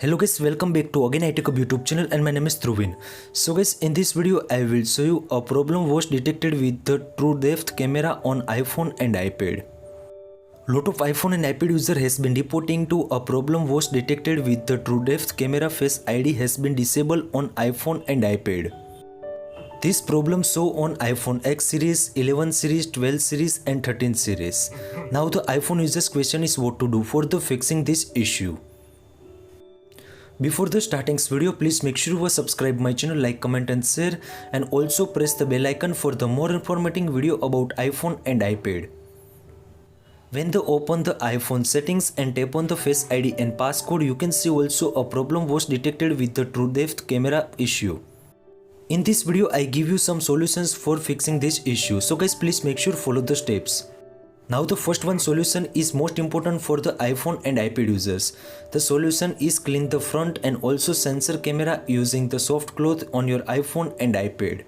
Hello guys, welcome back to again iTechHub YouTube channel and my name is Dhruvin. So guys, in this video I will show you a problem was detected with the TrurDepth camera on iPhone and iPad. Lot of iPhone and iPad user has been reporting to a problem was detected with the TrurDepth camera Face ID has been disabled on iPhone and iPad. This problem show on iPhone X series, 11 series, 12 series and 13 series. Now the iPhone users question is what to do for the fixing this issue. Before the starting this video, please make sure you subscribe my channel, like, comment and share, and also press the bell icon for the more informative video about iPhone and iPad. When they open the iPhone settings and tap on the Face ID and passcode, you can see also a problem was detected with the TrurDepth camera issue. In this video, I give you some solutions for fixing this issue. So guys, please make sure follow the steps. Now the first one solution is most important for the iPhone and iPad users. The solution is clean the front and also sensor camera using the soft cloth on your iPhone and iPad.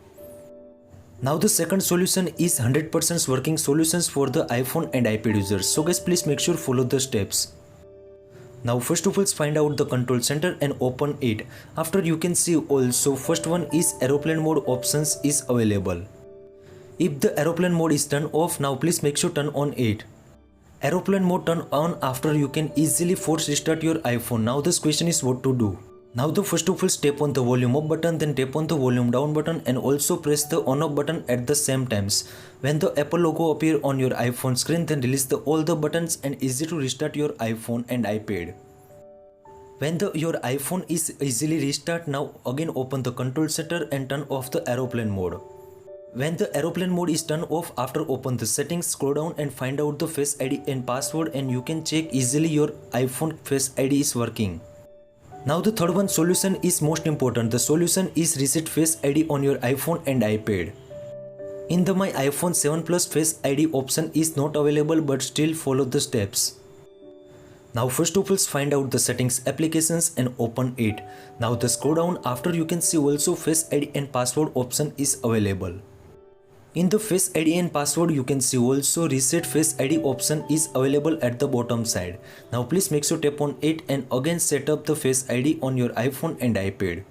Now the second solution is 100% working solutions for the iPhone and iPad users. So guys, please make sure follow the steps. Now first of all, find out the control center and open it. After you can see also first one is aeroplane mode options is available. If the aeroplane mode is turned off, now please make sure turn on it. Aeroplane mode turn on after you can easily force restart your iPhone. Now this question is what to do. Now the first of all, tap on the volume up button, then tap on the volume down button and also press the on off button at the same times. When the Apple logo appear on your iPhone screen, then release all the buttons and easy to restart your iPhone and iPad. When your iPhone is easily restart, now again open the control center and turn off the aeroplane mode. When the aeroplane mode is turned off, after open the settings, scroll down and find out the Face ID and password and you can check easily your iPhone Face ID is working. Now the third one solution is most important. The solution is reset Face ID on your iPhone and iPad. In the My iPhone 7 Plus Face ID option is not available, but still follow the steps. Now first of all, find out the settings applications and open it. Now the scroll down, after you can see also Face ID and password option is available. In the Face ID and password, you can see also reset Face ID option is available at the bottom side. Now please make sure tap on it and again set up the Face ID on your iPhone and iPad.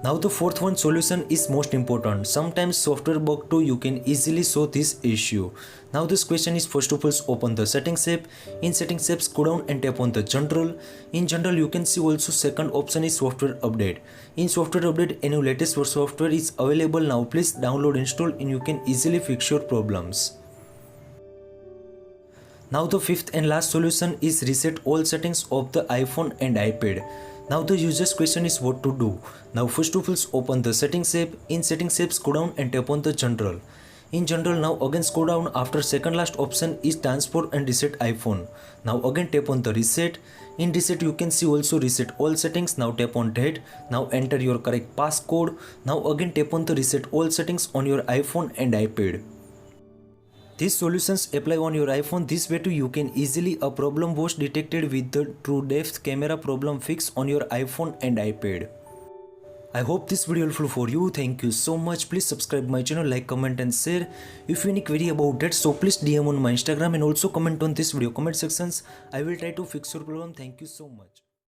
Now the fourth one solution is most important. Sometimes software bug too, you can easily show this issue. Now this question is first of all, open the settings app. In settings app, go down and tap on the general. In general, you can see also second option is software update. In software update, any latest software is available. Now please download, install and you can easily fix your problems. Now the fifth and last solution is reset all settings of the iPhone and iPad. Now the user's question is what to do. Now first of all, open the settings app. In settings app, go down and tap on the general. In general, now again scroll down, after second last option is transfer and reset iPhone. Now again tap on the reset. In reset, you can see also reset all settings. Now tap on date. Now enter your correct passcode. Now again tap on the reset all settings on your iPhone and iPad. These solutions apply on your iPhone. This way too you can easily a problem was detected with the TrurDepth camera problem fix on your iPhone and iPad. I hope this video helpful for you. Thank you so much. Please subscribe my channel, like, comment and share. If you have any query about that, so please DM on my Instagram and also comment on this video comment sections. I will try to fix your problem. Thank you so much.